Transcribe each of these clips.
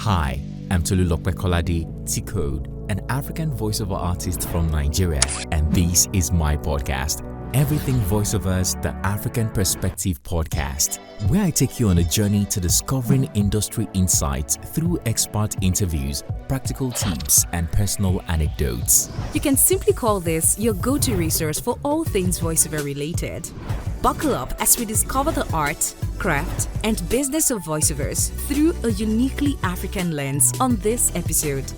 Hi, I'm Tolulope Kolade, Tcode, an African voiceover artist from Nigeria, and this is my podcast, Everything Voiceovers, the African Perspective Podcast, where I take you on a journey to discovering industry insights through expert interviews, practical tips, and personal anecdotes. You can simply call this your go-to resource for all things voiceover related. Buckle up as we discover the art, craft, and business of voiceovers through a uniquely African lens on this episode.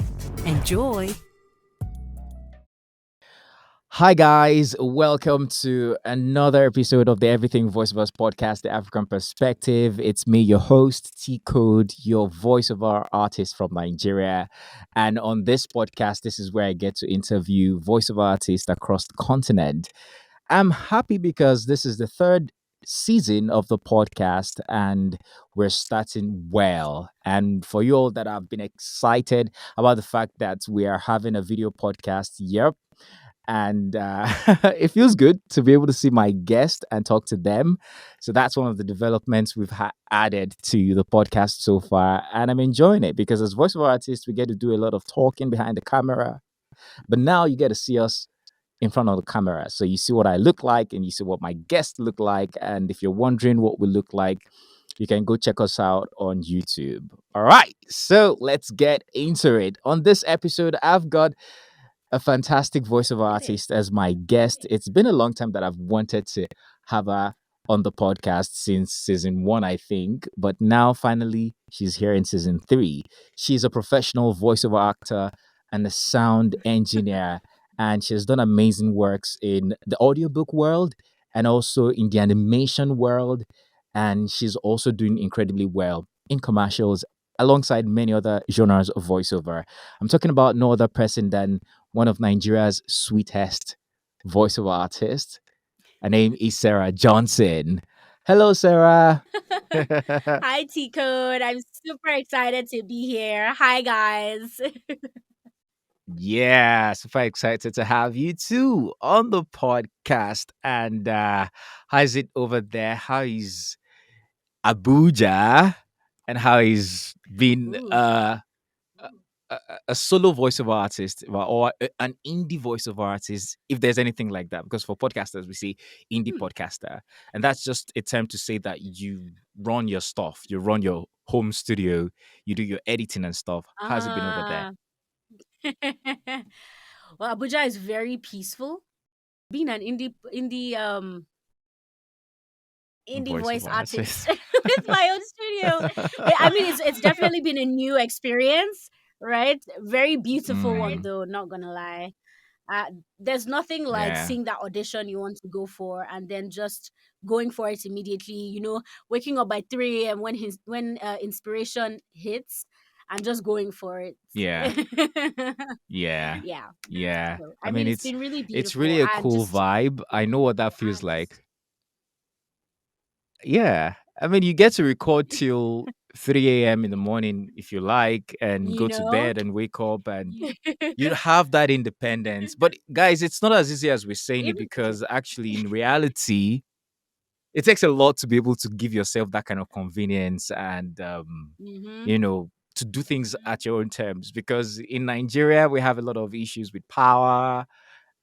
Enjoy! Hi guys, welcome to another episode of the Everything Voiceovers podcast, the African Perspective. It's me, your host, Tcode, your voiceover artist from Nigeria. And on this podcast, this is where I get to interview voiceover artists across the continent. I'm happy because this is the third season of the podcast and we're starting well. And for you all that have been excited about the fact that we are having a video podcast, yep. And it feels good to be able to see my guest and talk to them. So that's one of the developments we've added to the podcast so far. And I'm enjoying it because as voiceover artists, we get to do a lot of talking behind the camera. But now you get to see us in front of the camera. So you see what I look like and you see what my guests look like. And if you're wondering what we look like, you can go check us out on YouTube. All right. So let's get into it. On this episode, I've got a fantastic voiceover artist as my guest. It's been a long time that I've wanted to have her on the podcast since season 1, I think. But now finally she's here in season 3. She's a professional voiceover actor and a sound engineer. And she's done amazing works in the audiobook world and also in the animation world. And she's also doing incredibly well in commercials alongside many other genres of voiceover. I'm talking about no other person than one of Nigeria's sweetest voiceover artists. Her name is Serah Johnson. Hello, Serah. Hi, Tcode. I'm super excited to be here. Hi, guys. Yeah, super excited to have you too on the podcast. And how's it over there? How is Abuja? And how is being Ooh. a solo voiceover artist or an indie voiceover artist, if there's anything like that? Because for podcasters, we say indie podcaster. And that's just a term to say that you run your stuff, you run your home studio, you do your editing and stuff. How's it been over there? Well, Abuja is very peaceful. Being an indie voice artist with my own studio. I mean, it's definitely been a new experience, right? Very beautiful one, though, not gonna lie. There's nothing like seeing that audition you want to go for and then just going for it immediately, waking up by 3 a.m. when inspiration hits and just going for it. Yeah. Yeah. So, I mean, it's been really beautiful. It's really a cool vibe. I know what that feels like. Yeah. I mean, you get to record till 3 a.m. in the morning if you like and go to bed and wake up and you have that independence. But guys, it's not as easy as we're saying it because actually in reality, it takes a lot to be able to give yourself that kind of convenience and, to do things at your own terms. Because in Nigeria, we have a lot of issues with power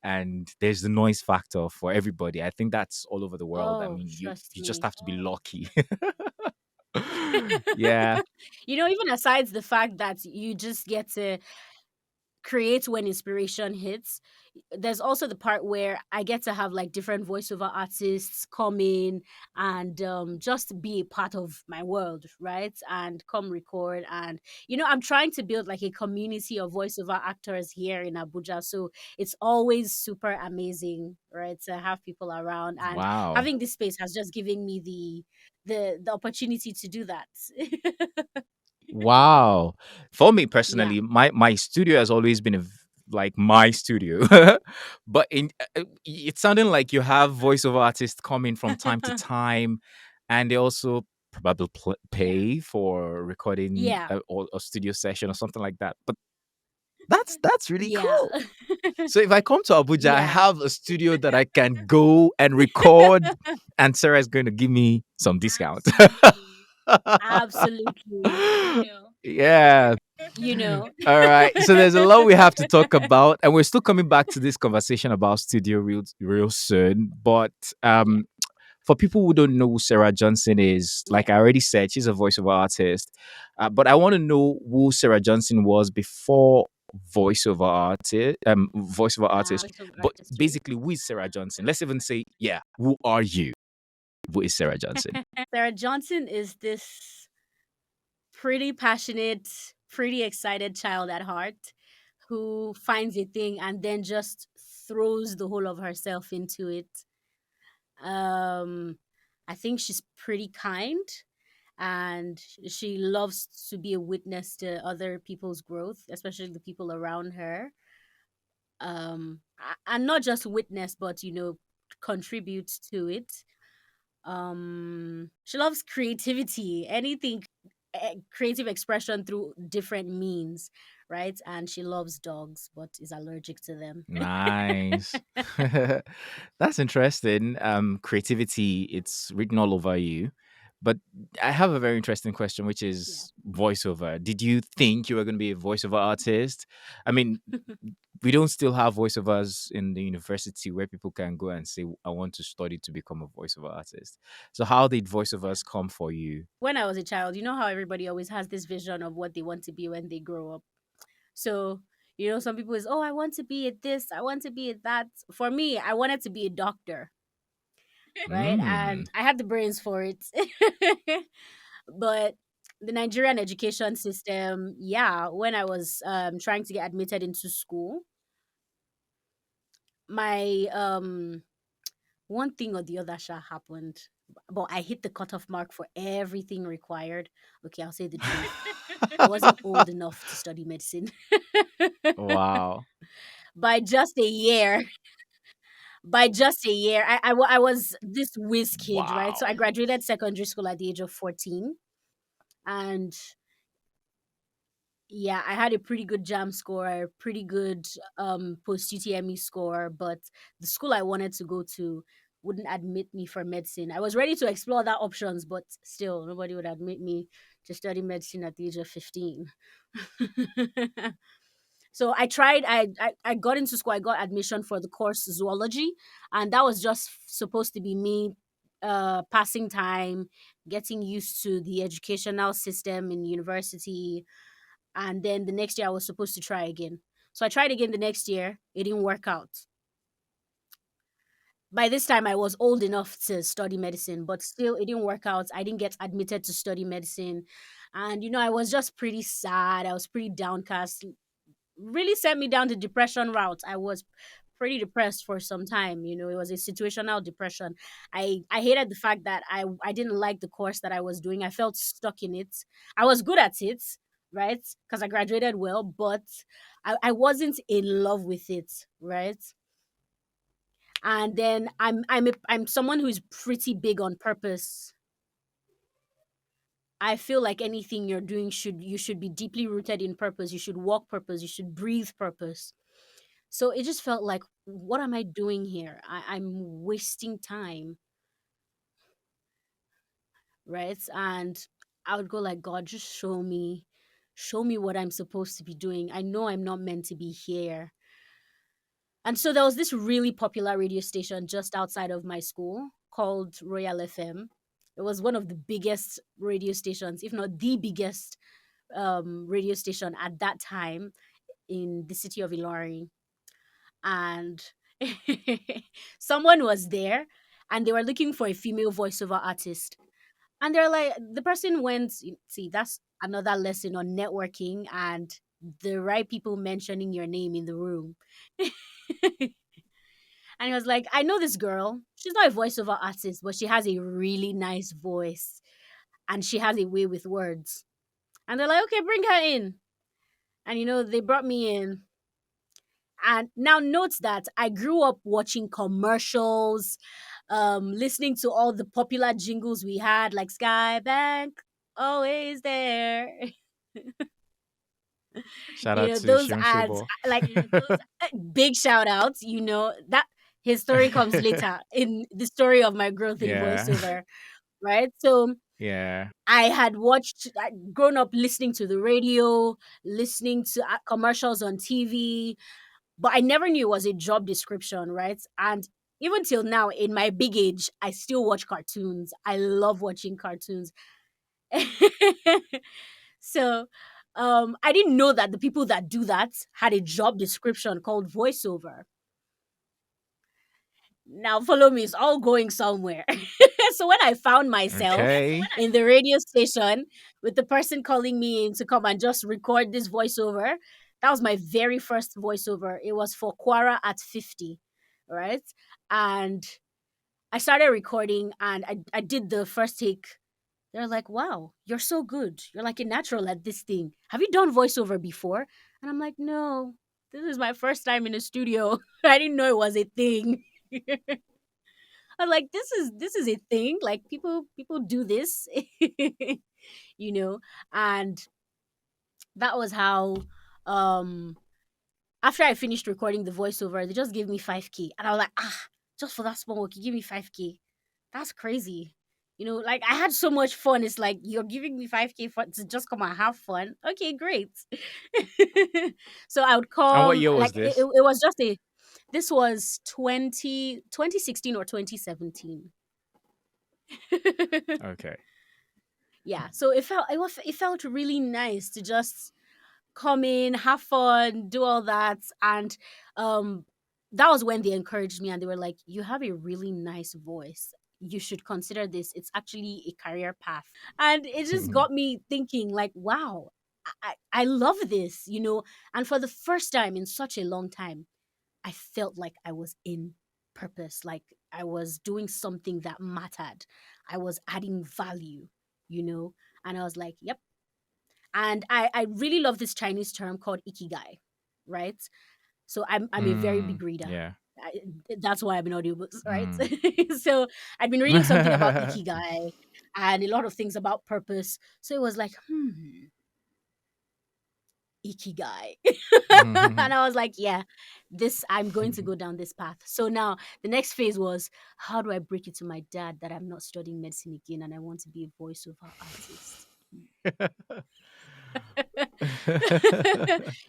and there's the noise factor for everybody. I think that's all over the world. I mean, you just have to be lucky. Yeah. Even aside the fact that you just get to create when inspiration hits, there's also the part where I get to have like different voiceover artists come in and just be a part of my world, right? And come record. And I'm trying to build like a community of voiceover actors here in Abuja, so it's always super amazing, right, to have people around. And having this space has just given me the opportunity to do that. Wow. For me personally, my studio has always been like my studio. But it's sounding like you have voiceover artists coming from time to time and they also probably pay for recording a studio session or something like that. But that's really cool. So if I come to Abuja, I have a studio that I can go and record and Serah is going to give me some discount. Absolutely. Yeah. you know. All right. So there's a lot we have to talk about, and we're still coming back to this conversation about studio real soon. But Yeah. for people who don't know who Serah Johnson is, Yeah. like I already said, she's a voiceover artist. But I want to know who Serah Johnson was before voiceover artist. Voiceover But artistry. basically, who is Serah Johnson? Let's even say, yeah, who are you? Who is Serah Johnson? Sarah Johnson is this pretty passionate, pretty excited child at heart who finds a thing and then just throws the whole of herself into it. Um, I think she's pretty kind and she loves to be a witness to other people's growth, especially the people around her. And not just witness, but contribute to it. She loves creativity, anything creative expression through different means, right? And she loves dogs but is allergic to them. Nice. That's interesting. Creativity, it's written all over you. But I have a very interesting question, which Yeah. is voiceover. Did you think you were going to be a voiceover artist? I mean, we don't still have voiceovers in the university where people can go and say, I want to study to become a voiceover artist. So, how did Yeah. voiceovers come for you? When I was a child, you know how everybody always has this vision of what they want to be when they grow up. So, some people is, oh, I want to be at this, I want to be at that. For me, I wanted to be a doctor, right? Mm. And I had the brains for it. But the Nigerian education system, yeah, when I was trying to get admitted into school, my one thing or the other happened, but I hit the cutoff mark for everything required. Okay, I'll say the truth. I wasn't old enough to study medicine. Wow. by just a year by just a year, I was this whiz kid, right? So I Wow. graduated secondary school at the age of 14. And yeah, I had a pretty good jam score, a pretty good post UTME score, but the school I wanted to go to wouldn't admit me for medicine. I was ready to explore other options, but still nobody would admit me to study medicine at the age of 15. So I tried. I got into school. I got admission for the course zoology, and that was just supposed to be me passing time, getting used to the educational system in university, and then the next year I was supposed to try again. So I tried again the next year. It didn't work out. By this time I was old enough to study medicine, but still it didn't work out. I didn't get admitted to study medicine. And I was just pretty sad. I was pretty downcast. Really sent me down the depression route. I was pretty depressed for some time. It was a situational depression. I hated the fact that I didn't like the course that I was doing. I felt stuck in it. I was good at it, right? Because I graduated well, but I wasn't in love with it, right? And then I'm someone who's pretty big on purpose. I feel like anything you're doing should be deeply rooted in purpose. You should walk purpose. You should breathe purpose. So it just felt like, what am I doing here? I'm wasting time, right? And I would go like, God, just show me what I'm supposed to be doing. I know I'm not meant to be here. And so there was this really popular radio station just outside of my school called Royal FM. It was one of the biggest radio stations, if not the biggest radio station at that time in the city of Ilorin. And someone was there and they were looking for a female voiceover artist. And they're like, the person went, see, that's another lesson on networking and the right people mentioning your name in the room. And he was like, I know this girl. She's not a voiceover artist, but she has a really nice voice and she has a way with words. And they're like, okay, bring her in. And they brought me in. And now note that I grew up watching commercials, listening to all the popular jingles we had, like Skybank, always there. Shout out to Those Shion ads, Shobo. like big shout outs, that his story comes later in the story of my growth in Yeah. voiceover, right? So Yeah. I had grown up listening to the radio, listening to commercials on TV, but I never knew it was a job description, right? And even till now, in my big age, I still watch cartoons. I love watching cartoons. So, I didn't know that the people that do that had a job description called voiceover. Now follow me, it's all going somewhere. So when I found myself Okay. in the radio station with the person calling me in to come and just record this voiceover, that was my very first voiceover. It was for Quara at 50, right? And I started recording and I did the first take. They're like, wow, you're so good. You're like a natural at this thing. Have you done voiceover before? And I'm like, no, this is my first time in a studio. I didn't know it was a thing. I was like, this is a thing. Like people do this, you know. And that was how um after I finished recording the voiceover, they just gave me 5K. And I was like, just for that small work, you give me 5K. That's crazy. Like I had so much fun. It's like you're giving me 5K to just come and have fun. Okay, great. So I would And what come, year was like it, this? it was just a this was 2016 or 2017. Okay. Yeah, so it felt really nice to just come in, have fun, do all that. And um that was when they encouraged me and they were like, you have a really nice voice, you should consider this, it's actually a career path. And it just got me thinking, like, wow, I love this. And for the first time in such a long time, I felt like I was in purpose, like I was doing something that mattered. I was adding value, you know? And I was like, yep. And I really love this Chinese term called ikigai, right? So I'm a very big reader. Yeah. I, that's why I'm in audiobooks, right? Mm. So I'd been reading something about ikigai and a lot of things about purpose. So it was like, ikigai. And I was like, yeah, I'm going to go down this path. So now the next phase was, how do I break it to my dad that I'm not studying medicine again and I want to be a voiceover artist?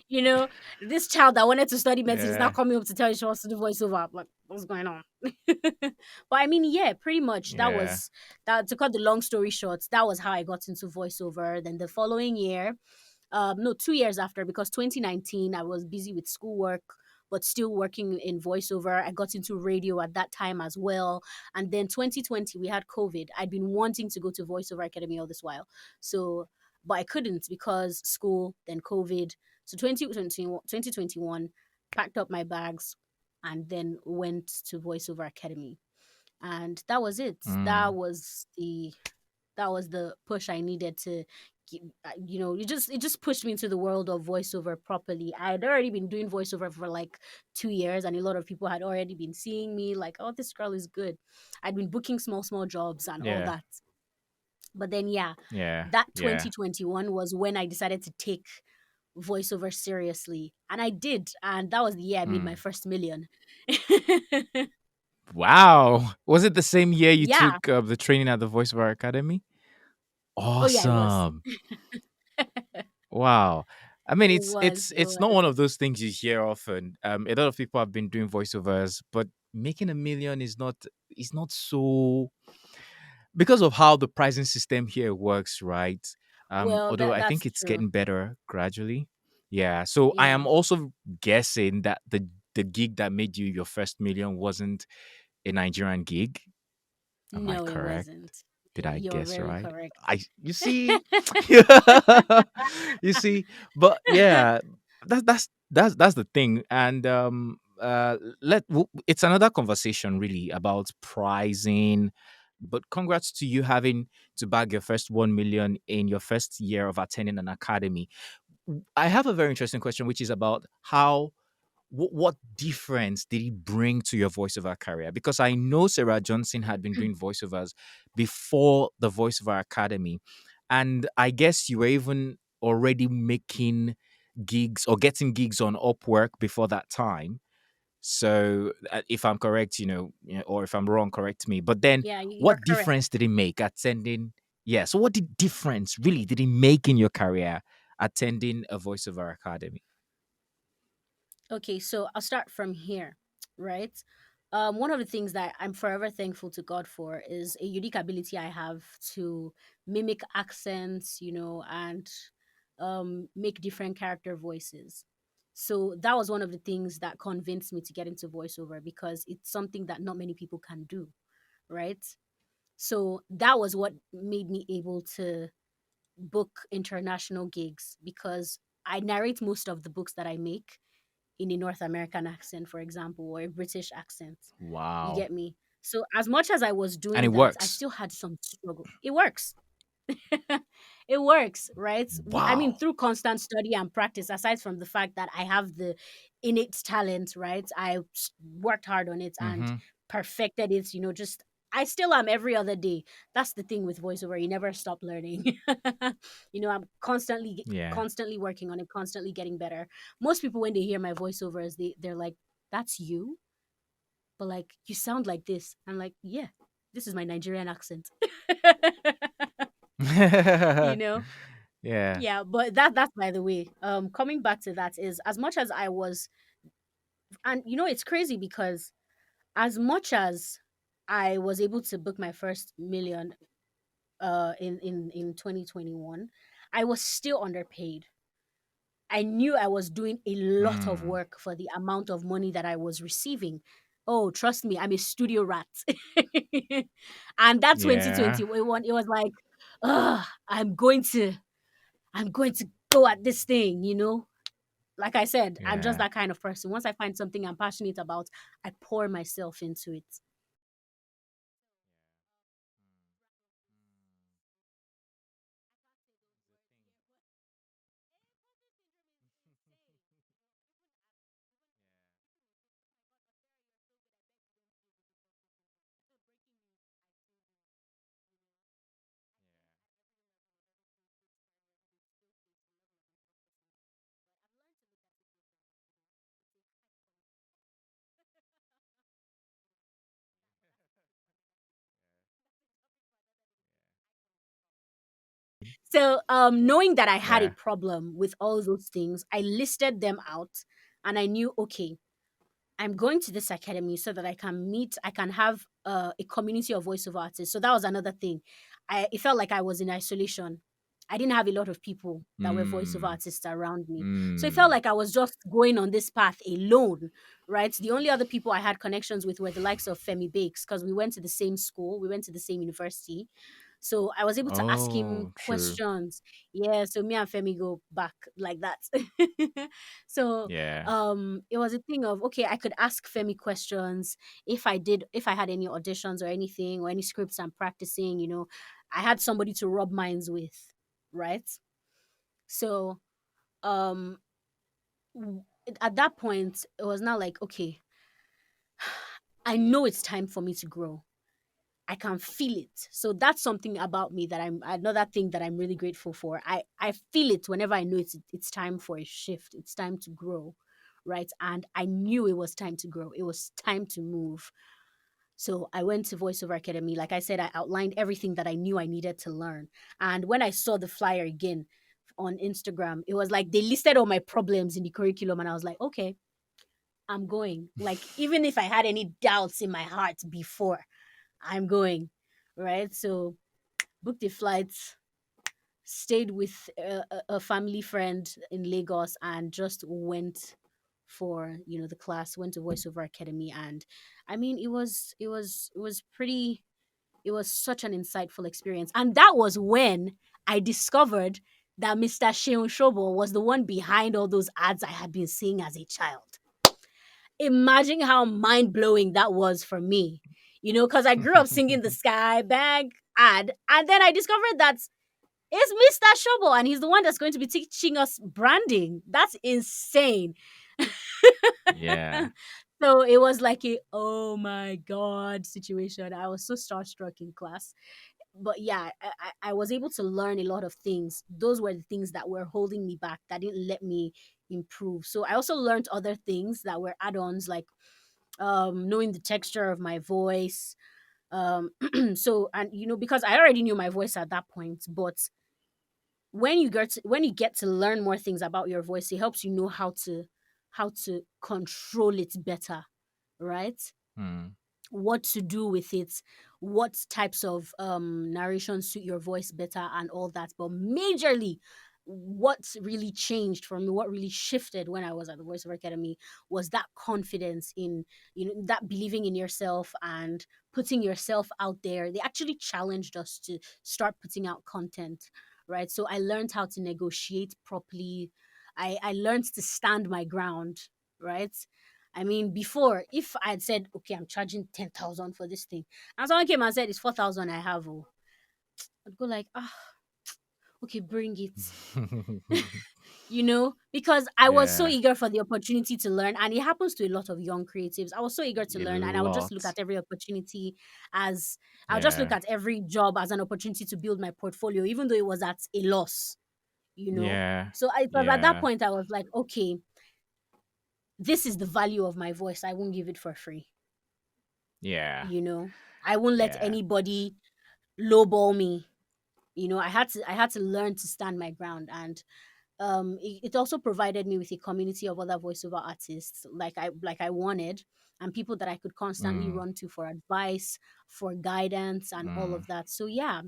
you know, this child that wanted to study medicine is now Yeah. coming up to tell you she wants to do voiceover. I'm like, what's going on? But I mean, yeah, pretty much that Yeah. was that. To cut the long story short, that was how I got into voiceover. Then the following year, no, 2 years after, because 2019 I was busy with schoolwork but still working in voiceover. I got into radio at that time as well. And then 2020 we had COVID. I'd been wanting to go to voiceover academy all this while. So but I couldn't because school, then COVID. So 2021 packed up my bags and then went to voiceover academy. And that was it. Mm. That was the push I needed to it just pushed me into the world of voiceover properly. I had already been doing voiceover for like 2 years, and a lot of people had already been seeing me like, oh, this girl is good. I'd been booking small jobs and all Yeah. that. But then, yeah, Yeah. that Yeah. 2021 was when I decided to take voiceover seriously, and I did. And that was the year I made my Mm. first million. Wow. Was it the same year you Yeah. took the training at the Voiceover Academy? Oh yeah, it was. Awesome. Wow. I mean, It it's was. it's It it's not was. one of those things you hear often. A lot of people have been doing voiceovers, but making a million is not so, because of how the pricing system here works, right? Well, Although I think that's it's true. getting better gradually. Yeah. So I Yeah. am also guessing that the gig that made you your first million wasn't a Nigerian gig. Am I No, it correct? wasn't. Did I You're guess very right? correct. You see, you see, but yeah, that's the thing, and it's another conversation really about pricing. But congrats to you having to bag your first 1 million in your first year of attending an academy. I have a very interesting question, which is about how what difference did he bring to your voiceover career? Because I know Serah Johnson had been doing voiceovers before the Voiceover Academy. And I guess you were even already making gigs or getting gigs on Upwork before that time. So if I'm correct, or if I'm wrong, correct me. But then Yeah, you're what correct. difference did it make attending? Yeah. So what did difference really did it make in your career attending a voiceover academy? Okay, so I'll start from here, right? One of the things that I'm forever thankful to God for is a unique ability I have to mimic accents, and make different character voices. So that was one of the things that convinced me to get into voiceover because it's something that not many people can do, right? So that was what made me able to book international gigs because I narrate most of the books that I make in a North American accent, for example, or a British accent. You Wow. get me? So as much as I was And it doing that, I works. still had some struggle. It works. It works, right? I mean, Wow. through constant study and practice, aside from the fact that I have the innate talent, right? Worked hard on it and Mm-hmm. perfected it, just I still am every other day. That's the thing with voiceover. You never stop learning. I'm Yeah. constantly working on it, constantly getting better. Most people when they hear my voiceovers, they're like, "That's you?" But like, "You sound like this." I'm like, "Yeah, this is my Nigerian accent." you know? Yeah. Yeah, but that's by the way. Coming back to that is as much as I was, and it's crazy because as much as I was able to book my first million in 2021, I was still underpaid. I knew I was doing a lot of Mm. work for the amount of money that I was receiving. Oh, trust me, I'm a studio rat. And that Yeah. 2021, it was like, ugh, I'm going to go at this thing. Like I said, I'm just Yeah. that kind of person. Once I find something I'm passionate about, I pour myself into it. So, knowing that I had a Yeah. problem with all those things, I listed them out and I knew, okay, I'm going to this academy so that I can have a community of voiceover artists. So that was another thing. It felt like I was in isolation. I didn't have a lot of people that were voiceover Mm. artists around me. So it felt Mm. like I was just going on this path alone, right? The only other people I had connections with were the likes of Femi Bakes because we went to the same school, we went to the same university. So I was able to ask him Oh, true. questions. Yeah, so me and Femi go back like that. So Yeah. it was a thing of, okay, I could ask Femi questions if I had any auditions or anything or any scripts I'm practicing. I had somebody to rub minds with, right? So um at that point it was now like, okay, I know it's time for me to grow. I can feel it. So that's something about me that I'm another thing that I'm really grateful for. I feel it whenever I know it's time for a shift. It's time to grow, right? And I knew it was time to grow. It was time to move. So I went to Voiceover Academy. Like I said, I outlined everything that I knew I needed to learn. And when I saw the flyer again on Instagram, it was like they listed all my problems in the curriculum and I was like, okay, I'm going. Like even if I had any doubts in my heart before, I'm going, right? So booked the flights, stayed with a family friend in Lagos, and just went for the class. Went to Voiceover Academy, and I mean, it was pretty. It was such an insightful experience, and that was when I discovered that Mr. Sheon Shobo was the one behind all those ads I had been seeing as a child. Imagine how mind blowing that was for me. Because I grew up singing the Sky Bag ad, and then I discovered that it's Mr. Shobo, and he's the one that's going to be teaching us branding. That's insane. Yeah. So it was like a oh my god situation. I was so starstruck in class. But yeah, I was able to learn a lot of things. Those were the things that were holding me back, that didn't let me improve. So I also learned other things that were add-ons, like knowing the texture of my voice, So, and because I already knew my voice at that point, but when you get to learn more things about your voice, it helps you know how to control it better, right? Mm. What to do with it, what types of narration suit your voice better, and all that. But majorly, what really changed for me, what really shifted when I was at the Voiceover Academy, was that confidence in, that believing in yourself and putting yourself out there. They actually challenged us to start putting out content, right? So I learned how to negotiate properly. I learned to stand my ground, right? I mean, before, if I had said, okay, I'm charging 10,000 for this thing, and someone came and said, it's 4,000 I have, oh, I'd go like, okay, bring it. Because I was so Yeah, eager for the opportunity to learn, and it happens to a lot of young creatives. I was so eager to a learn, and I would just look lot. at every opportunity as I would just look Yeah, at every job as an opportunity to build my portfolio, even though it was at a loss. yeah, So it was at that yeah, point I was like, okay, this is the value of my voice. I won't give it for free. yeah, you know I won't let yeah. anybody lowball me. I had to learn to stand my ground, and it also provided me with a community of other voiceover artists like I wanted, and people that I could constantly Mm, run to for advice, for guidance, and all mm, of that. So yeah,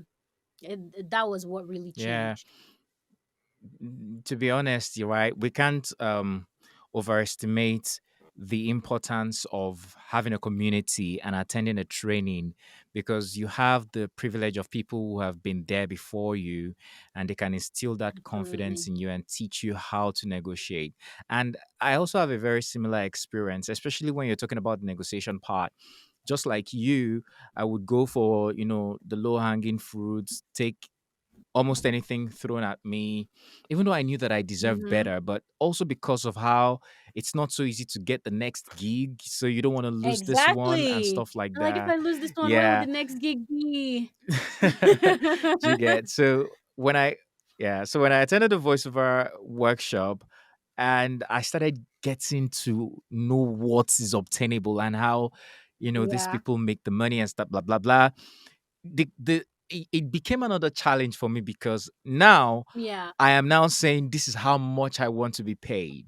that was what really yeah. changed. To be honest, you're right. We can't overestimate the importance of having a community and attending a training, because you have the privilege of people who have been there before you, and they can instill that confidence Absolutely. in you and teach you how to negotiate. And I also have a very similar experience, especially when you're talking about the negotiation part. Just like you, I would go for, the low hanging fruits, take almost anything thrown at me, even though I knew that I deserved Mm-hmm. better, but also because of how it's not so easy to get the next gig. So you don't want to lose this one and Exactly. stuff like Like, if that. I lose this one, where will Yeah. the next gig be? Do you get? So when I attended the voiceover workshop and I started getting to know what is obtainable and how, these Yeah. people make the money and stuff, blah, blah, blah. It became another challenge for me, because now Yeah. I am now saying this is how much I want to be paid.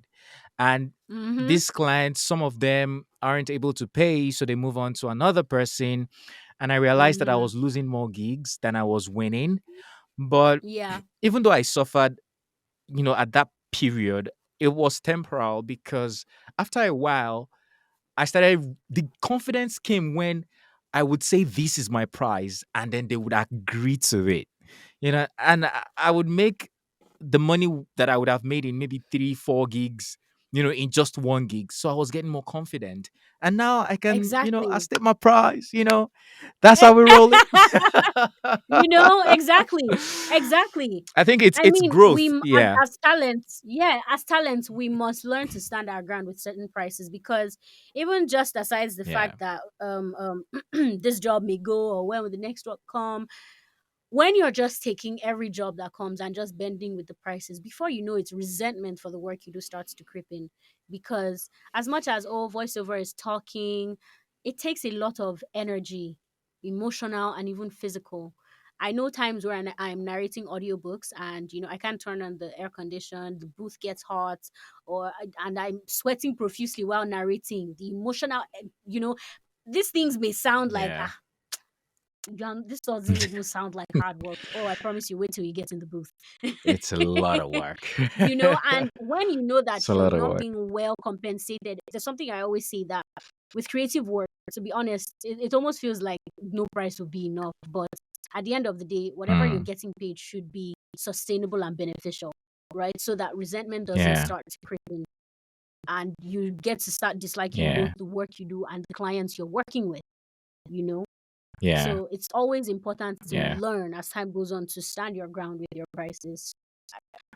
And Mm-hmm. these clients, some of them aren't able to pay, so they move on to another person. And I realized that I Mm-hmm. was losing more gigs than I was winning. But Yeah. even though I suffered, at that period, it was temporal, because after a while, the confidence came when I would say, this is my price, and then they would agree to it. And I would make the money that I would have made in maybe 3, 4 gigs, in just one gig. So I was getting more confident. And now I can, I Exactly. state my price, that's how we roll it. Exactly. Exactly. I think it's I it's mean, growth. Yeah. as talents, yeah, as talents, we must learn to stand our ground with certain prices, because even just aside the Yeah. fact that this job may go, or when will the next job come, when you're just taking every job that comes and just bending with the prices, before you know it, resentment for the work you do starts to creep in. Because as much as voiceover is talking, it takes a lot of energy, emotional and even physical. I know times where I'm narrating audiobooks, and I can't turn on the air condition, the booth gets hot, and I'm sweating profusely while narrating. The emotional, these things may sound like, Yeah. this doesn't even sound like hard work. Oh, I promise you, wait till you get in the booth. It's a lot of work. And when you know It's that a you're lot of not work. being well compensated, there's something I always say, that with creative work, to be honest, it almost feels like no price would be enough. But at the end of the day, whatever you're Mm, getting paid should be sustainable and beneficial, right? So that resentment doesn't yeah. start to creep in, and you get to start disliking both Yeah. the work you do and the clients you're working with, you know? Yeah. So it's always important to Yeah. learn as time goes on to stand your ground with your prices.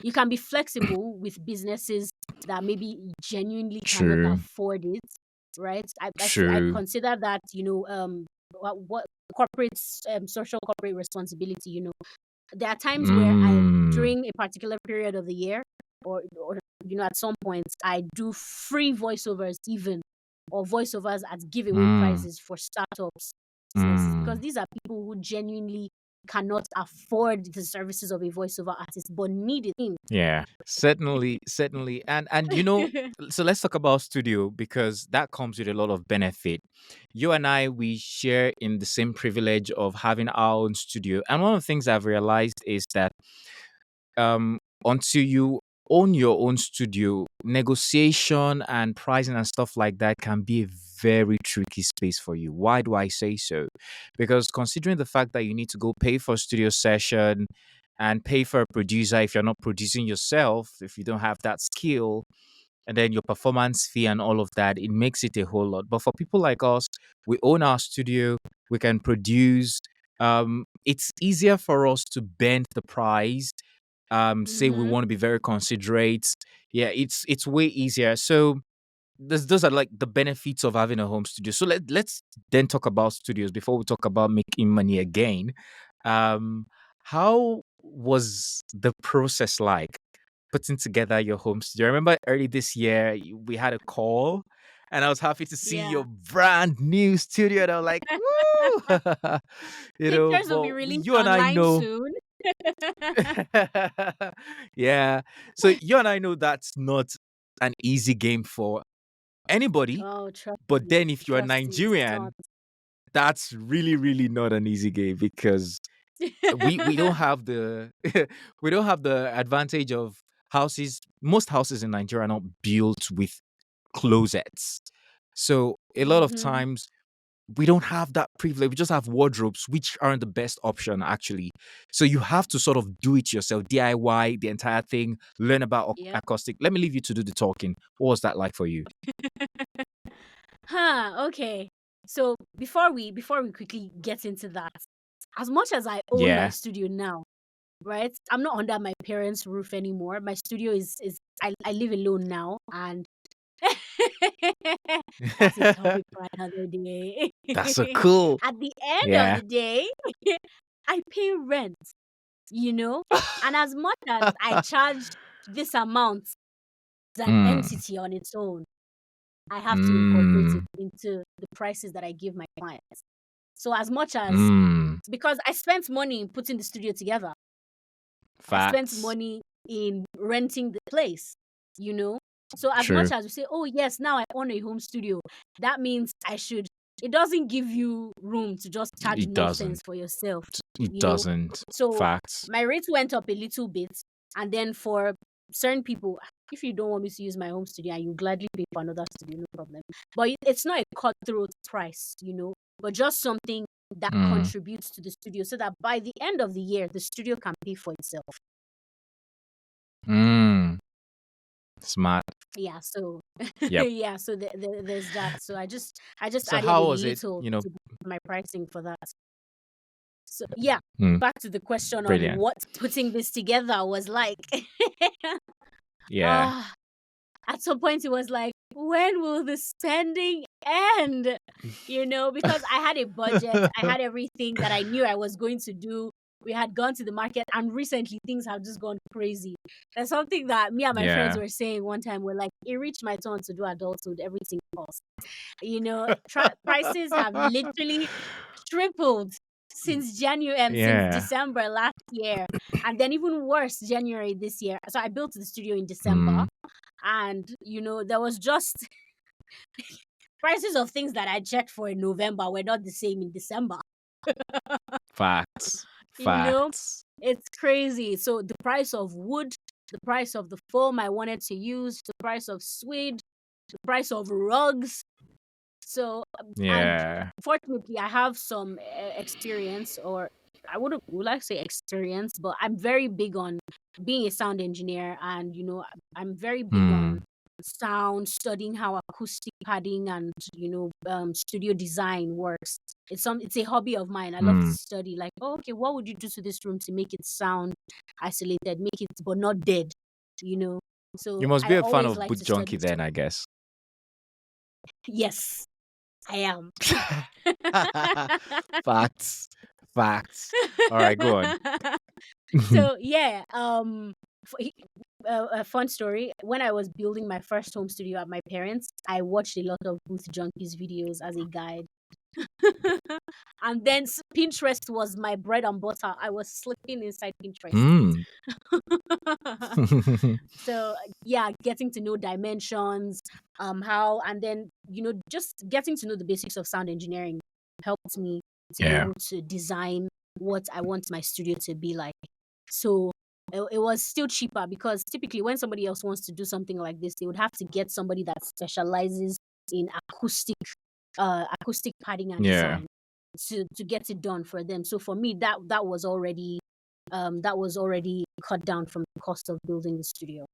You can be flexible with businesses that maybe genuinely cannot True. afford it, right? I True. consider that, what corporate, social corporate responsibility. There are times where Mm, during a particular period of the year, or at some point, I do free voiceovers, even, or voiceovers at giveaway mm, prices for startups, because Mm. these are people who genuinely cannot afford the services of a voiceover artist but need it. Yeah, certainly. And so let's talk about studio because that comes with a lot of benefit. You and I, we share in the same privilege of having our own studio. And one of the things I've realized is that until you own your own studio, negotiation and pricing and stuff like that can be a very tricky space for you. Why do I say so? Because considering the fact that you need to go pay for a studio session and pay for a producer if you're not producing yourself, if you don't have that skill, and then your performance fee and all of that, it makes it a whole lot. But for people like us, we own our studio, we can produce. It's easier for us to bend the price. Say we Mm-hmm. want to be very considerate. Yeah, it's way easier. So those are like the benefits of having a home studio. So let's then talk about studios before we talk about making money again. Um, how was the process like putting together your home studio? I remember early this year we had a call, and I was happy to see Yeah. your brand new studio, and I was like, "Woo!" Pictures will be But released you and I online know, soon. yeah. So you and I know that's not an easy game for anybody. Oh, trust But me. then if you're Trust me, it's not. Nigerian, that's really not an easy game because we don't have the we don't have the advantage of houses. Most houses in Nigeria are not built with closets. So a lot of Mm-hmm. times we don't have that privilege. We just have wardrobes, which aren't the best option actually. So you have to sort of do it yourself, DIY the entire thing, learn about Yep. acoustic. Let me leave you to do the talking. What was that like for you? Okay. So before we quickly get into that, as much as I own my Yeah. studio now, right? I'm not under my parents' roof anymore. My studio is I live alone now, and that's a topic for another day. That's so cool. At the end of Yeah. the day, I pay rent, you know? And as much as I charge this amount as an Mm. entity on its own, I have to incorporate it Mm. into the prices that I give my clients. So as much as Mm. because I spent money in putting the studio together, I spent Facts. money in renting the place, you know? So as True. much as we say, oh yes, now I own a home studio, that means I should it doesn't give you room to just charge It nonsense doesn't. for yourself, It you know? doesn't. So Facts. my rates went up a little bit, and then for certain people, if you don't want me to use my home studio and you gladly pay for another studio, no problem. But it's not a cutthroat price, you know, but just something that Mm. contributes to the studio so that by the end of the year, the studio can pay for itself. Mm. Smart. Yeah, so Yep. yeah, so there's that. So I just So added how a was it? little to my pricing for that. So yeah, Mm, back to the question on brilliant. what putting this together was like. Yeah. Ah, at some point it was like, when will the spending end? You know, because I had a budget, I had everything that I knew I was going to do. We had gone to the market, and recently things have just gone crazy. There's something that me and my friends Yeah. were saying one time. We're like, it reached my turn to do adulthood, everything costs. You know, prices have literally tripled since January, since Yeah. December last year, and then even worse, January this year. So I built the studio in December, Mm, and you know, there was just prices of things that I checked for in November were not the same in December. facts. You know, Facts. it's crazy. So the price of wood, the price of the foam I wanted to use, the price of suede, the price of rugs. So, and Yeah. fortunately, I have some experience, or I would like to say experience, but I'm very big on being a sound engineer, and you know, I'm very big on Mm, sound, studying how acoustic padding and studio design works. It's a hobby of mine. I love to mm. study. Like, oh, okay, what would you do to this room to make it sound isolated, make it but not dead, you know? You So must I be a fan always of like Boot to Junkie study then, stuff. I guess. Yes, I am. Facts. Facts. All right, go on. So yeah, a fun story. When I was building my first home studio at my parents, I watched a lot of Booth Junkies videos as a guide. And then Pinterest was my bread and butter. I was slipping inside Pinterest. Mm. So yeah, getting to know dimensions, how, and then just getting to know the basics of sound engineering helped me to be Yeah. able to design what I want my studio to be like. So it was still cheaper, because typically when somebody else wants to do something like this, they would have to get somebody that specializes in acoustic padding and Yeah. design to get it done for them. So for me, that was already cut down from the cost of building the studio.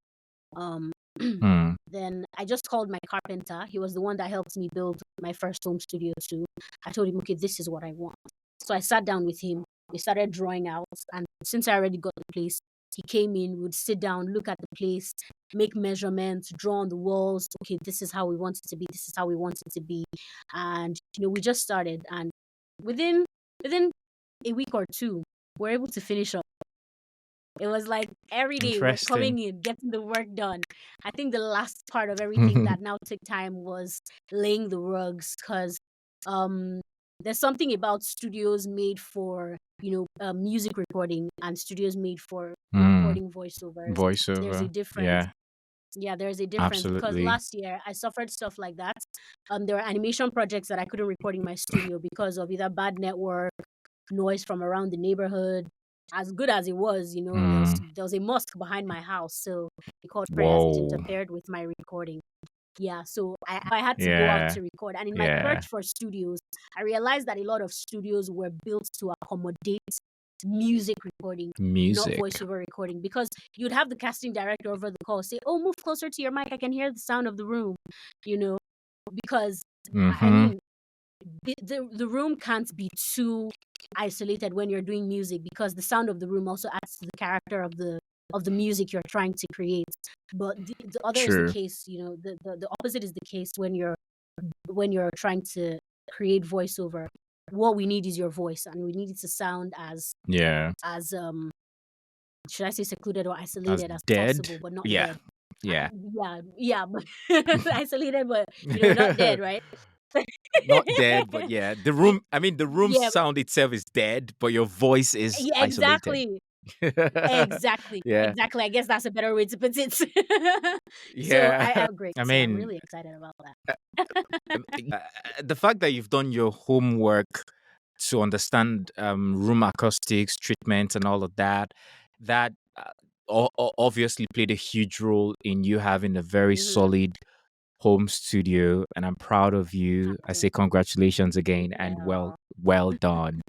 Um, Mm. then I just called my carpenter. He was the one that helped me build my first home studio too. I told him, okay, this is what I want. So I sat down with him. We started drawing out, and since I already got the place, he came in, would sit down, look at the place, make measurements, draw on the walls. Okay, this is how we want it to be. This is how we want it to be. And we just started, and within a week or two, we're able to finish up. It was like every day we're Interesting. coming in, getting the work done. I think the last part of everything that now took time was laying the rugs, because there's something about studios made for music recording and studios made for Mm. recording voiceovers. There's a Voiceover. difference. Yeah. Yeah, there's a difference, because Absolutely. last year I suffered stuff like that. There were animation projects that I couldn't record in my studio because of either bad network, noise from around the neighborhood. As good as it was, Mm. there was a mosque behind my house, so it called prayers. It Whoa. interfered with my recording. Yeah, so I had to go out Yeah. to record. And in my Yeah. search for studios, I realized that a lot of studios were built to accommodate music recording, not Music. voiceover recording, because you'd have the casting director over the call say, "Oh, move closer to your mic. I can hear the sound of the room," because I Mm-hmm. mean, the room can't be too isolated when you're doing music, because the sound of the room also adds to the character of the music you're trying to create. But the other is the True. case, the opposite is the case when you're trying to create voiceover. What we need is your voice, and we need it to sound Yeah. as should I say secluded or As isolated as dead. possible, but not Yeah. dead. Yeah. Yeah, but isolated, but not dead, right? Not dead, but yeah. The room, I mean, the room Yeah, sound itself is dead, but your voice is yeah, isolated. exactly. Exactly. Yeah. Exactly. I guess that's a better way to put it. So I Yeah. am great. I So I'm mean, really excited about uh, that. the fact that you've done your homework to understand room acoustics, treatment, and all of that, that obviously played a huge role in you having a very Hmm. solid home studio, and I'm proud of you. I say Absolutely. congratulations again and Yeah. well done.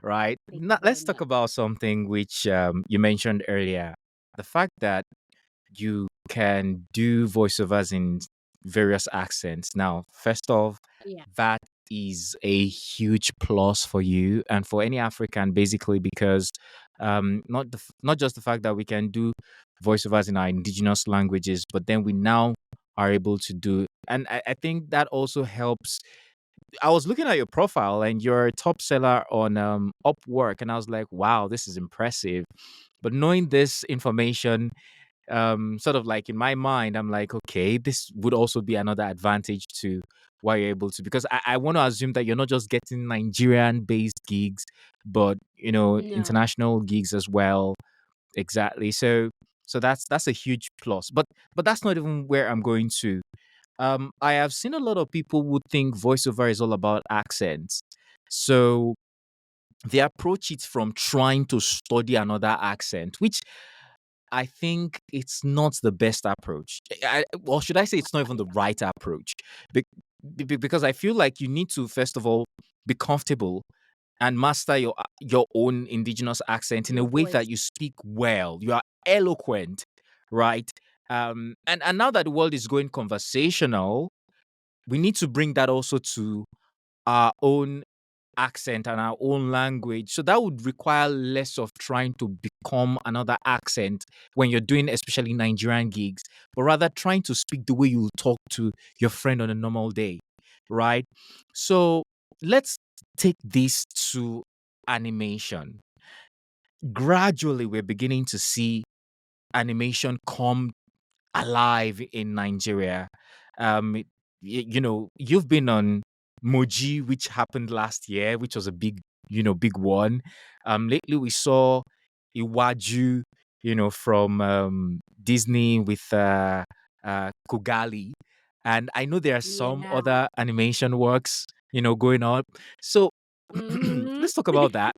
Right. Thank Now, you very let's talk much. about something which you mentioned earlier. The fact that you can do voiceovers in various accents. Now, first off, Yeah. that is a huge plus for you and for any African, basically, because not just the fact that we can do voiceovers in our indigenous languages, but then we now are able to do, and I think that also helps. I was looking at your profile and you're a top seller on Upwork, and I was like, wow, this is impressive. But knowing this information, sort of like in my mind, I'm like, okay, this would also be another advantage to why you're able to, because I want to assume that you're not just getting Nigerian based gigs, but No. international gigs as well. Exactly. So that's a huge plus. But that's not even where I'm going to. I have seen a lot of people who think voiceover is all about accents. So they approach it from trying to study another accent, which I think it's not the best approach. Or should I say it's not even the right approach? Be- because I feel like you need to, first of all, be comfortable and master your own indigenous accent in a Your way voice. that you speak well. You are eloquent, right? And now that the world is going conversational, we need to bring that also to our own accent and our own language. So that would require less of trying to become another accent when you're doing especially Nigerian gigs, but rather trying to speak the way you talk to your friend on a normal day, right? So let's take this to animation. Gradually, we're beginning to see animation come alive in Nigeria. Um, you've been on Moji, which happened last year, which was a big one. Lately we saw Iwaju, from Disney with Kogali. And I know there are some Yeah. other animation works, going on. So Mm-hmm. let's talk about that.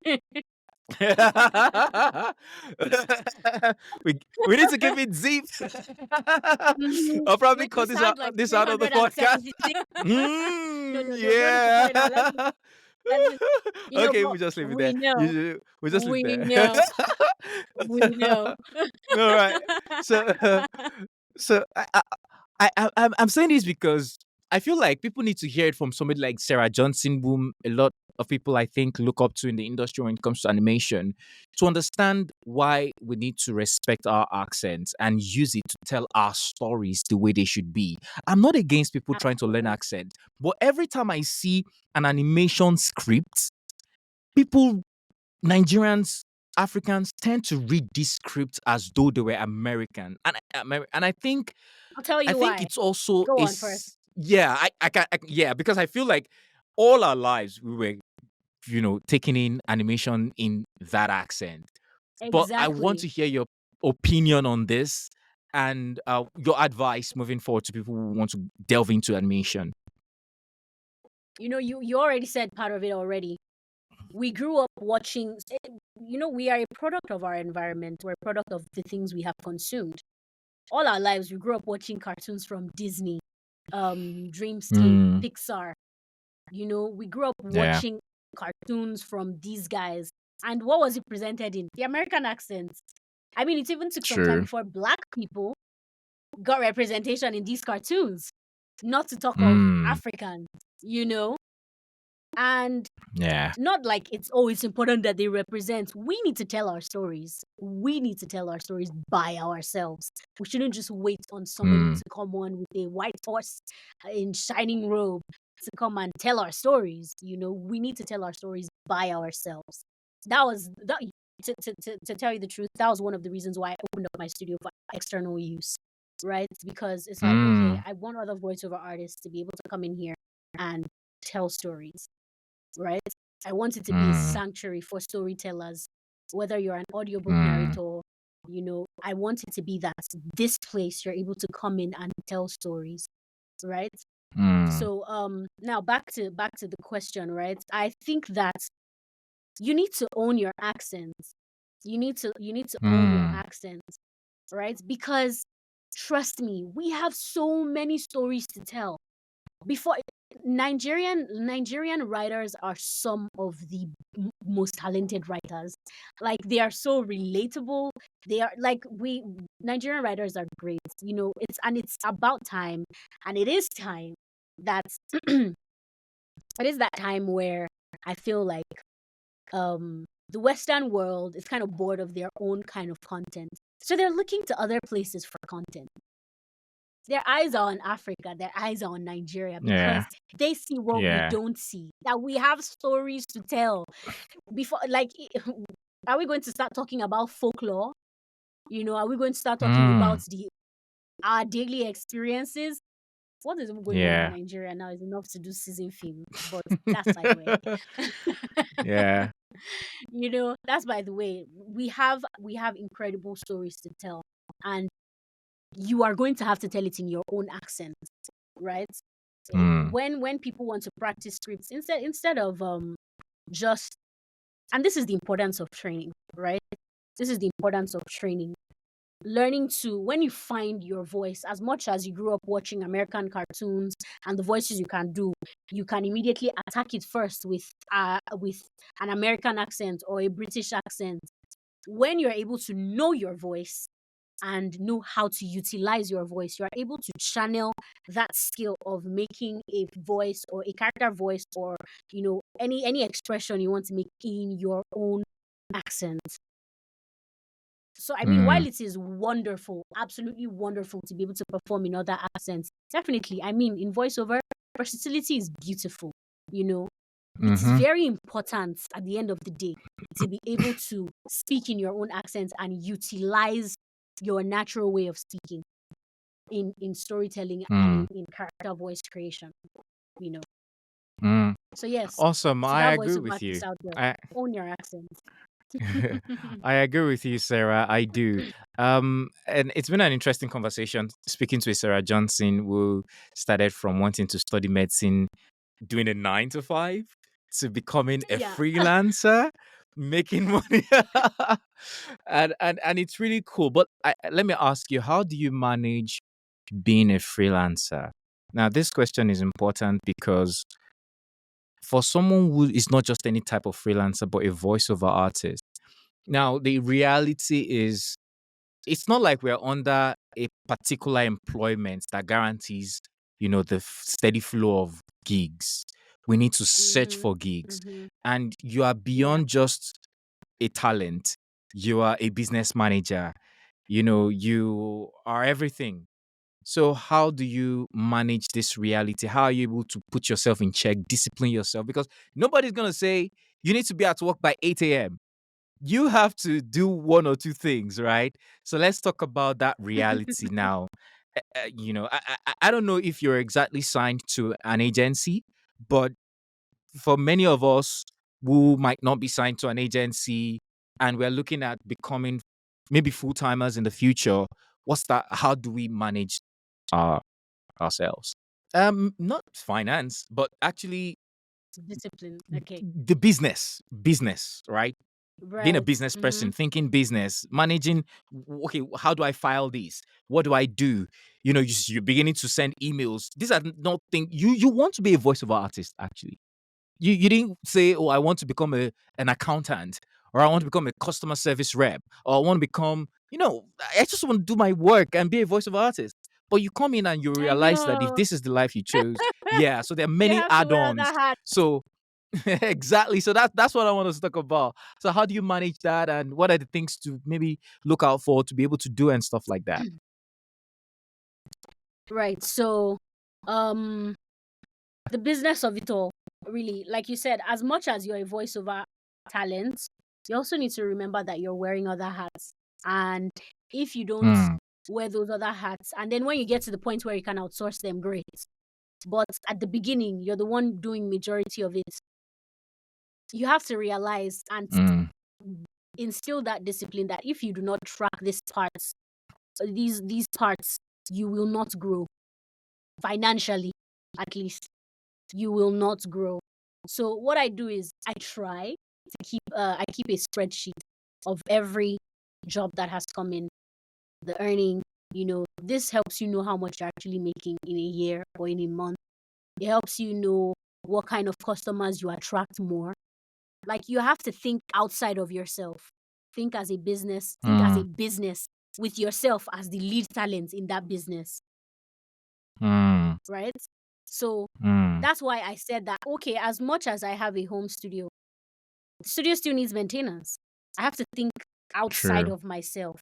we need to keep it deep. Mm-hmm. I'll probably Which will cut sound like this out of the podcast. 376. No, no, no, don't need to cut it out. Yeah. Let's just, Okay, but we just leave it we there. know, We just leave we there. know, we know. All right. So, I'm saying this because I feel like people need to hear it from somebody like Serah Johnson, whom a lot of people I think look up to in the industry when it comes to animation, to understand why we need to respect our accents and use it to tell our stories the way they should be. I'm not against people trying to learn Absolutely. accent, but every time I see an animation script, people, Nigerians, Africans tend to read this script as though they were American, and I'll tell I you think why. it's also Go on first. yeah, yeah, because I feel like all our lives we were, taking in animation in that accent. But I want Exactly. to hear your opinion on this and your advice moving forward to people who want to delve into animation. You already said part of it already. We grew up watching, we are a product of our environment. We're a product of the things we have consumed. All our lives, we grew up watching cartoons from Disney, Dreamscape, Mm, Pixar. We grew up yeah, watching cartoons from these guys. And what was it presented in? The American accents. I mean, it even took some time true. before black people got representation in these cartoons, not to talk of Mm, Africans, you know? And yeah. not like it's important that they represent. We need to tell our stories. We need to tell our stories by ourselves. We shouldn't just wait on somebody Mm, to come on with a white horse in shining robe to come and tell our stories. We need to tell our stories by ourselves. That was that. To tell you the truth, that was one of the reasons why I opened up my studio for external use, right? Because it's like, okay, mm, I want other voiceover artists to be able to come in here and tell stories, right? I want it to be a mm, sanctuary for storytellers, whether you're an audiobook mm, narrator, I want it to be that this place you're able to come in and tell stories, right? mm, So now back to the question, right? I think that you need to own your accents. You need to own your mm. accents, right? Because trust me, we have so many stories to tell. Before Nigerian writers are some of the most talented writers. Like they are so relatable. They are like we Nigerian writers are great. It's about time, and it is time that it is that time where I feel like the Western world is kind of bored of their own kind of content, so they're looking to other places for content. Their eyes are on Africa, their eyes are on Nigeria Yeah, because they see what we yeah. don't see. That we have stories to tell. Before, like, are we going to start talking about folklore? Are we going to start talking about Mm, our daily experiences? What is going on in yeah. Nigeria now is enough to do season film, but that's by the way. Yeah. That's by the way. We have incredible stories to tell, and you are going to have to tell it in your own accent, right? Mm, When people want to practice scripts, instead of just, and this is the importance of training, right? This is the importance of training. Learning to, when you find your voice, as much as you grew up watching American cartoons and the voices you can do, you can immediately attack it first with an American accent or a British accent. When you're able to know your voice and know how to utilize your voice, you are able to channel that skill of making a voice or a character voice, or any expression you want to make in your own accent. So I mean, while mm, it is wonderful, absolutely wonderful to be able to perform in other accents, definitely, I mean, in voiceover, versatility is beautiful. you know it is mm-hmm, very important at the end of the day to be able to speak in your own accent and utilize your natural way of speaking in storytelling and mm. in character voice creation. You know. Mm. So yes, Awesome. to I that agree voiceover with you. artist out there, I own your accent. I agree with you, Sarah. I do. And it's been an interesting conversation speaking to Serah Johnson, who started from wanting to study medicine, doing a 9 to 5, to becoming a Yeah. freelancer, making money. And it's really cool. But let me ask you, how do you manage being a freelancer? Now, this question is important because for someone who is not just any type of freelancer, but a voiceover artist. Now, the reality is it's not like we're under a particular employment that guarantees, the steady flow of gigs. We need to search Mhm. for gigs. Mhm. And you are Yeah. beyond just a talent. You are a business manager. You are everything. So how do you manage this reality? How are you able to put yourself in check, discipline yourself? Because nobody's going to say you need to be at work by 8 a.m. You have to do one or two things, right? So let's talk about that reality now. I don't know if you're exactly signed to an agency, but for many of us who might not be signed to an agency and we're looking at becoming maybe full timers in the future, what's that? How do we manage our ourselves? Not finance, but actually Discipline. Okay. the business, right? Being a Right. business person, Mhm. thinking business, managing, okay, how do I file this? What do I do? You're beginning to send emails. These are not things you want to be a voiceover artist, actually. You didn't say, oh, I want to become an accountant, or I want to become a customer service rep, or I want to become, I just want to do my work and be a voiceover artist. But you come in and you I realize that if know. this is the life you chose, yeah, so there are You many have to wear add-ons. that hat. So exactly. So that's what I want us to talk about. So how do you manage that, and what are the things to maybe look out for to be able to do and stuff like that? Right. So, um, the business of it all, really, like you said, as much as you're a voiceover talent, you also need to remember that you're wearing other hats. And if you don't Mm, wear those other hats, and then when you get to the point where you can outsource them, great. But at the beginning, you're the one doing majority of it. You have to realize and mm, instill that discipline that if you do not track these parts, these parts, you will not grow financially, at least. You will not grow. So what I do is I try to keep a spreadsheet of every job that has come in, the earning. This helps you know how much you're actually making in a year or in a month. It helps you know what kind of customers you attract more. Like you have to think outside of yourself. Think as a business. Think as a mm, business with yourself as the lead talent in that business, mm, right? So mm. that's why I said that, okay, as much as I have a home studio, the studio still needs maintenance. I have to think outside True. of myself.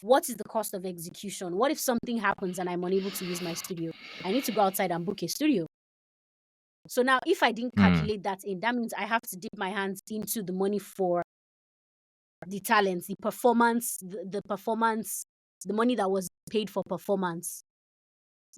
What is the cost of execution? What if something happens and I'm unable to use my studio? I need to go outside and book a studio. So now, if I didn't Mm, calculate that in, that means I have to dip my hands into the money for the talents, the performance, the performance, the money that was paid for performance.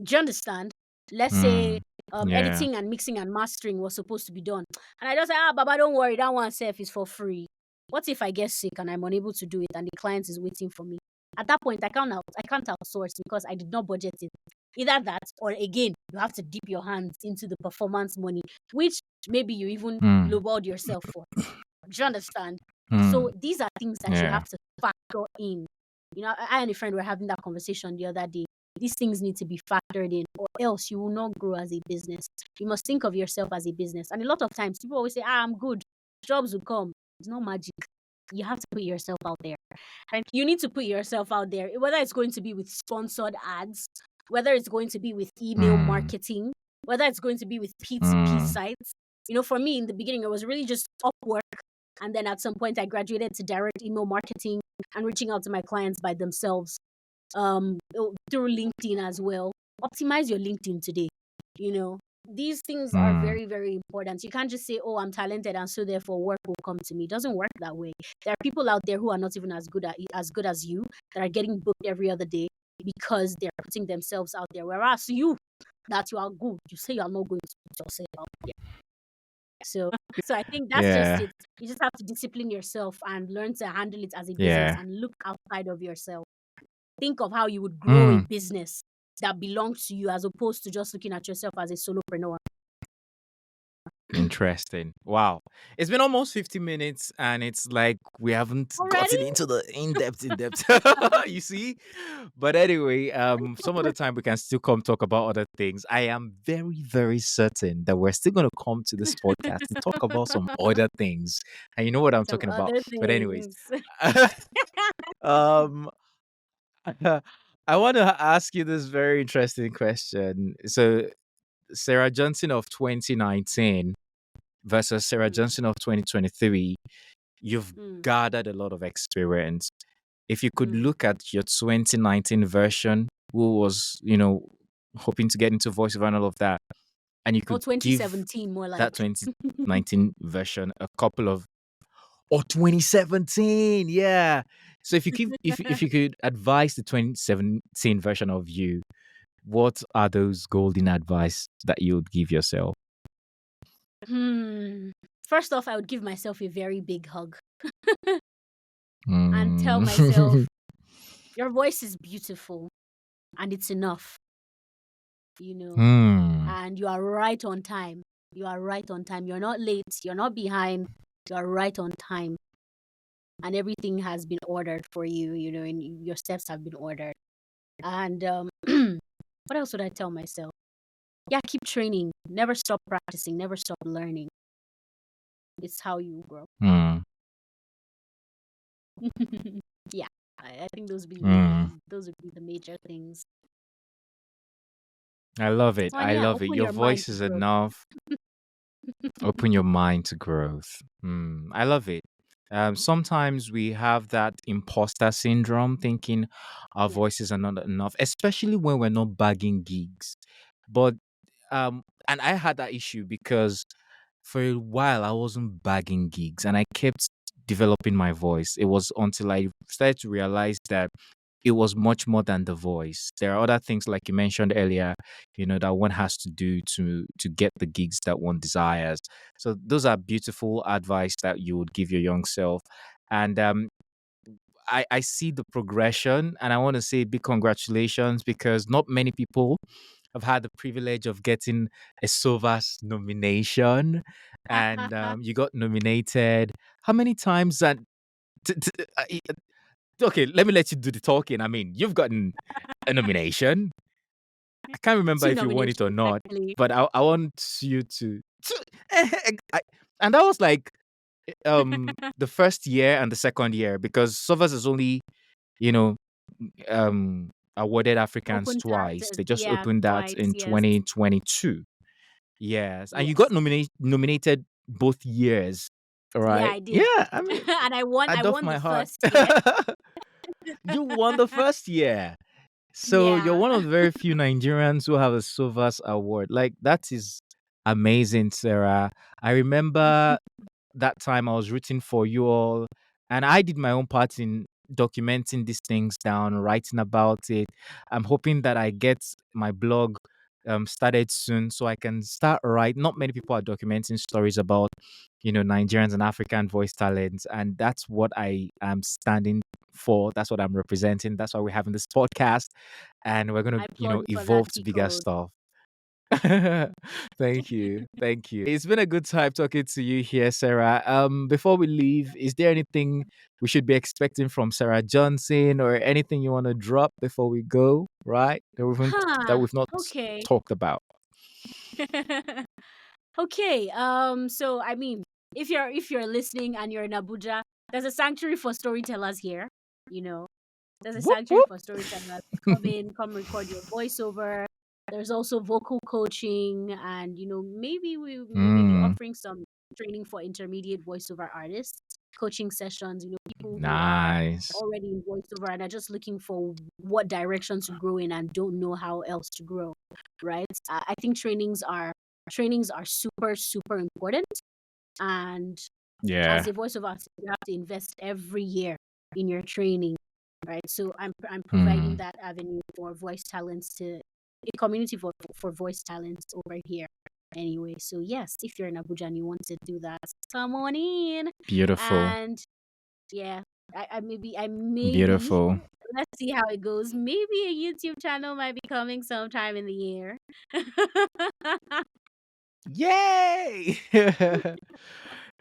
Do you understand? Let's say mm. Yeah. editing and mixing and mastering was supposed to be done. And I just say, Baba, don't worry, that one self is for free. What if I get sick and I'm unable to do it and the client is waiting for me? At that point, I can't outsource because I did not budget it. Either that or again, you have to dip your hands into the performance money, which maybe you even Mm, lowballed yourself for. Do you understand? So mm. these are things that you Yeah. have to factor in. I and a friend were having that conversation the other day. These things need to be factored in, or else you will not grow as a business. You must think of yourself as a business. And a lot of times, people always say, I'm good. Jobs will come. It's not magic. You have to put yourself out there. And you need to put yourself out there, whether it's going to be with sponsored ads, whether it's going to be with email Mm, marketing, whether it's going to be with P2P mm, sites. For me, in the beginning, it was really just Upwork. And then at some point, I graduated to direct email marketing and reaching out to my clients by themselves through LinkedIn as well. Optimize your LinkedIn today. These things are mm, very, very important. You can't just say, oh, I'm talented and so therefore work will come to me. It doesn't work that way. There are people out there who are not even as good as you that are getting booked every other day because they're putting themselves out there. Whereas you, that you are good, you say you are not going to put yourself out there. So I think that's just Yeah. it. You just have to discipline yourself and learn to handle it as a business Yeah. and look outside of yourself. Think of how you would grow a Mm. business that belongs to you as opposed to just looking at yourself as a solopreneur. Interesting. Wow. It's been almost 50 minutes and it's like we haven't Already? gotten into the in depth. You see? But anyway, some other time we can still come talk about other things. I am very, very certain that we're still gonna come to this podcast to talk about some other things. And you know what I'm Some talking about. other But anyways, things. um I want to ask you this very interesting question. So Serah Johnson of 2019 versus Serah Mm, Johnson of 2023, you've mm, gathered a lot of experience. If you could mm. look at your 2019 version, who was, hoping to get into voiceover and all of that, and you Or could give 2017, more that like. 2019 version a couple of, or 2017, yeah. So if you could advise the 2017 version of you, what are those golden advice that you would give yourself? Hmm. First off, I would give myself a very big hug and tell Mm. myself, your voice is beautiful and it's enough, you know, Hmm. and you are right on time. You are right on time. You're not late. You're not behind. You're right on time. And everything has been ordered for you, and your steps have been ordered. And what else would I tell myself? Yeah, keep training. Never stop practicing. Never stop learning. It's how you grow. Hmm. Yeah, I think Hmm. those would be the major things. I love it. Oh, and I yeah, love it. open Your your mind voice to is growth. enough. Open your mind to growth. I love it. Sometimes we have that imposter syndrome, thinking our Yeah. voices are not enough, especially when we're not bagging gigs. But and I had that issue because for a while I wasn't bagging gigs and I kept developing my voice. It was until I started to realize that it was much more than the voice. There are other things like you mentioned earlier, that one has to do to get the gigs that one desires. So those are beautiful advice that you would give your young self. And I see the progression and I want to say big congratulations because not many people have had the privilege of getting a Sovas nomination, and you got nominated. How many times? And okay, let me let you do the talking. I mean, you've gotten a nomination. I can't remember Two if you won it or nominations, not, actually. but I want you to and that was like the first year and the second year because Sovas is only you know awarded Africans Open tab. twice. They just Yeah, opened that twice. in Yes. 2022. Yes, and you got Yes. nominated both years. All Yeah, right. I did. Yeah, I mean, And I won. I I doff won my the heart. first year. You won the first year. So you're Yeah. one of the very few Nigerians who have a Sovas award. Like that is amazing, Sarah. I remember that time I was rooting for you all, and I did my own part in documenting these things down, writing about it. I'm hoping that I get my blog started soon so I can start write. Not many people are documenting stories about, Nigerians and African voice talents, and that's what I am standing for. That's what I'm representing. That's why we're having this podcast, and we're gonna, I applaud you for that evolve to bigger Tcode. stuff. Thank you. Thank you. It's been a good time talking to you here, Sarah. Before we leave, is there anything we should be expecting from Serah Johnson or anything you want to drop before we go, right? That Huh. we've not Okay. talked about. Okay. So I mean, if you're listening and you're in Abuja, there's a sanctuary for storytellers here. You know, there's a Whoop sanctuary whoop. for storytellers. Come in, come record your voiceover. There's also vocal coaching, and maybe we may be Mm, offering some training for intermediate voiceover artists, coaching sessions. People who are nice. already in voiceover and are just looking for what direction to grow in and don't know how else to grow. Right? I think trainings are super super important, and as Yeah. a voiceover artist, you have to invest every year in your training, right? So I'm providing Mm, that avenue for voice talents to a community for voice talents over here. Anyway, so yes, if you're in Abuja and you want to do that, come on in. Beautiful. And yeah, I maybe Beautiful. let's see how it goes. Maybe a YouTube channel might be coming sometime in the year. Yay!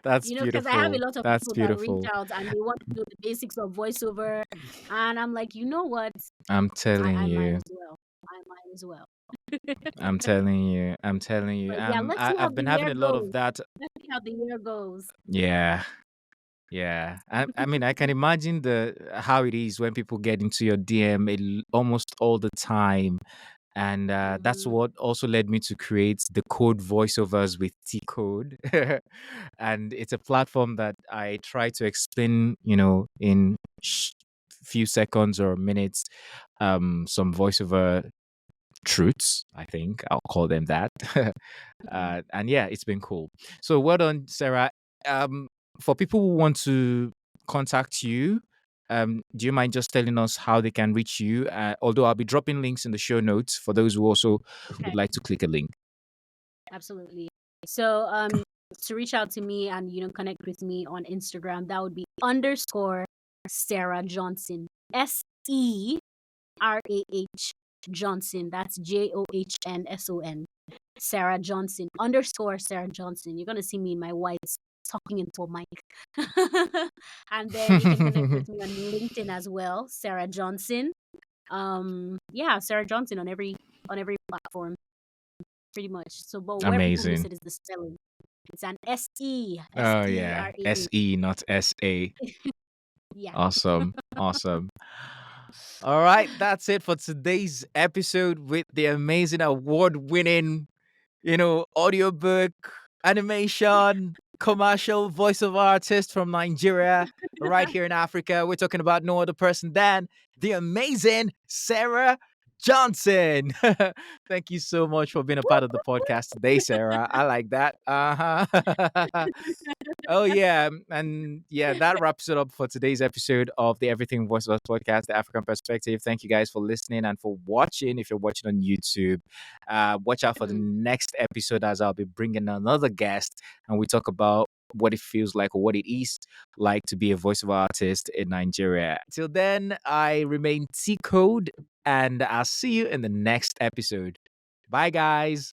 That's Because I have a beautiful. lot of That's people that reach beautiful. out and they want to know the basics of voiceover, and I'm like, you know what? I'm I, telling I might you. as well. I might as well. I'm telling you. I'm telling you. But yeah, let's see how I've the been having year a lot of goes. that. Let's see how the year goes. Yeah. Yeah. I mean, I can imagine the how it is when people get into your DM almost all the time. And that's Hmm. what also led me to create the code voiceovers with Tcode. And it's a platform that I try to explain, in few seconds or minutes, some voiceover truths. I think I'll call them that. And yeah, it's been cool. So well done, Sarah. Um, for people who want to contact you, do you mind just telling us how they can reach you? Although I'll be dropping links in the show notes for those who also would Okay, like to click a link. absolutely. So to reach out to me and connect with me on Instagram, that would be underscore Serah Johnson. SERAH Johnson. That's JOHNSON. Serah Johnson underscore Serah Johnson. You're gonna see me in my whites talking into a mic. And then you can connect with me on LinkedIn as well, Serah Johnson. Yeah, Serah Johnson on every platform, pretty much. So but where people miss Amazing. it is the spelling. It's an S Oh E yeah, R A H. SE, not SA. Yeah. Awesome. Awesome. All right, that's it for today's episode with the amazing award-winning, audiobook, animation, commercial voiceover artist from Nigeria, right here in Africa. We're talking about no other person than the amazing Serah Johnson. Thank you so much for being a part of the podcast today, Sarah. I like that. Uh-huh. Oh yeah, and yeah, that wraps it up for today's episode of the Everything Voiceovers podcast, the African Perspective. Thank you guys for listening and for watching. If you're watching on YouTube, watch out for the Mm. next episode as I'll be bringing another guest and we talk about what it feels like or what it is like to be a voiceover artist in Nigeria. Till then, I remain Tcode, and I'll see you in the next episode. Bye, guys.